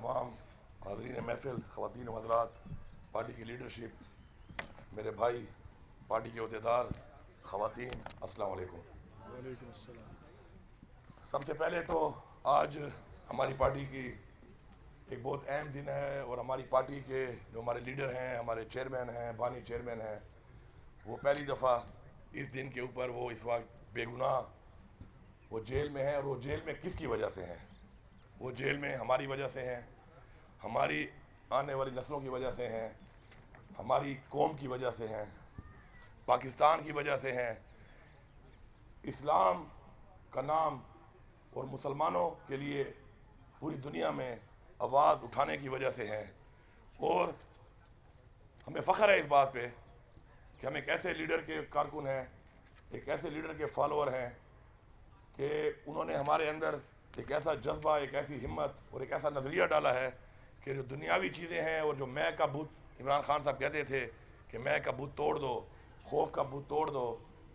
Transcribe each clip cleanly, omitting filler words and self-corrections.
तमाम हाज़रीन महफिल, ख़वातीन व हज़रात, पार्टी की लीडरशिप, मेरे भाई, पार्टी के अहदेदार, ख़वातीन, अस्सलाम वालेकुम। सबसे पहले तो आज हमारी पार्टी की एक बहुत अहम दिन है और हमारी पार्टी के जो हमारे लीडर हैं, हमारे चेयरमैन हैं, बानी चेयरमैन हैं, वो पहली दफ़ा इस दिन के ऊपर वो इस वक्त बेगुनाह वो जेल में हैं। और वो जेल में किसकी वजह से हैं? वो जेल में हमारी वजह से हैं, हमारी आने वाली नस्लों की वजह से हैं, हमारी कौम की वजह से हैं, पाकिस्तान की वजह से हैं, इस्लाम का नाम और मुसलमानों के लिए पूरी दुनिया में आवाज़ उठाने की वजह से हैं। और हमें फ़ख्र है इस बात पे कि हम एक ऐसे लीडर के कारकुन हैं, एक ऐसे लीडर के फॉलोअर हैं कि उन्होंने हमारे अंदर एक ऐसा जज्बा, एक ऐसी हिम्मत और एक ऐसा नज़रिया डाला है कि जो दुनियावी चीज़ें हैं और जो मैं का भूत, इमरान खान साहब कहते थे कि मैं का भूत तोड़ दो, खौफ का भूत तोड़ दो,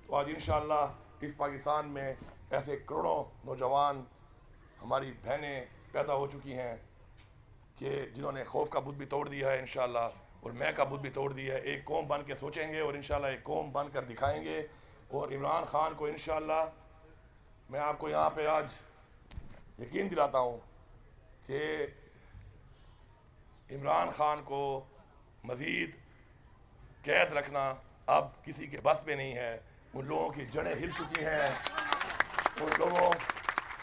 तो आज इंशाअल्लाह इस पाकिस्तान में ऐसे करोड़ों नौजवान, हमारी बहनें पैदा हो चुकी हैं कि जिन्होंने खौफ का भूत भी तोड़ दिया है इंशाअल्लाह, और मैं का भूत भी तोड़ दिया है। एक कौम बन के सोचेंगे और इंशाअल्लाह एक कौम बन कर दिखाएंगे। और इमरान खान को इंशाअल्लाह मैं आपको यहाँ पे आज यकीन दिलाता हूँ कि इमरान खान को मज़ीद कैद रखना अब किसी के बस में नहीं है। उन लोगों की जड़ें हिल चुकी हैं, उन लोगों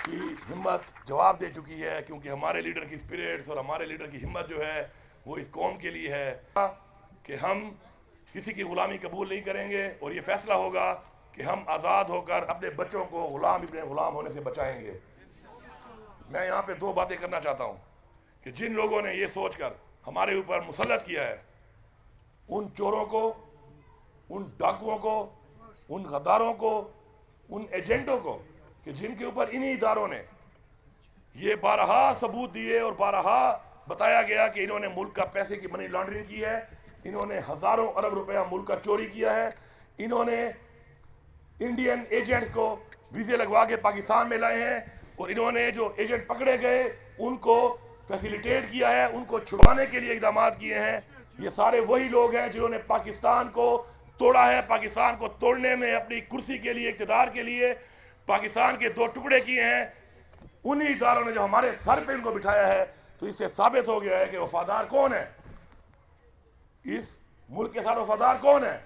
की हिम्मत जवाब दे चुकी है, क्योंकि हमारे लीडर की स्पिरिट्स और हमारे लीडर की हिम्मत जो है वो इस कौम के लिए है कि हम किसी की ग़ुलामी कबूल नहीं करेंगे। और ये फ़ैसला होगा कि हम आज़ाद होकर अपने बच्चों को ग़ुलाम इब्ने ग़ुलाम होने से बचाएंगे। मैं यहाँ पे दो बातें करना चाहता हूँ कि जिन लोगों ने ये सोचकर हमारे ऊपर मुसल्लत किया है, उन चोरों को, उन डाकुओं को, उन गद्दारों को, उन एजेंटों को कि जिनके ऊपर इन्हीं इदारों ने ये बारहा सबूत दिए और बारहा बताया गया कि इन्होंने मुल्क का पैसे की मनी लॉन्ड्रिंग की है, इन्होंने हज़ारों अरब रुपया मुल्क का चोरी किया है, इन्होंने इंडियन एजेंट्स को वीज़े लगवा के पाकिस्तान में लाए हैं, और इन्होंने जो एजेंट पकड़े गए उनको फैसिलिटेट किया है, उनको छुड़वाने के लिए इक़दाम किए हैं। ये सारे वही लोग हैं जिन्होंने पाकिस्तान को तोड़ा है, पाकिस्तान को तोड़ने में अपनी कुर्सी के लिए, इक़्तिदार के लिए पाकिस्तान के दो टुकड़े किए हैं। उन्हीं इदारों ने जो हमारे सर पे इनको बिठाया है, तो इससे साबित हो गया है कि वफादार कौन है, इस मुल्क के साथ वफादार कौन है।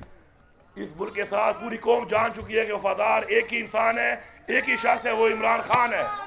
इस मुल्क के साथ पूरी कौम जान चुकी है कि वफादार एक ही इंसान है, एक ही शख्स है, वो इमरान खान है।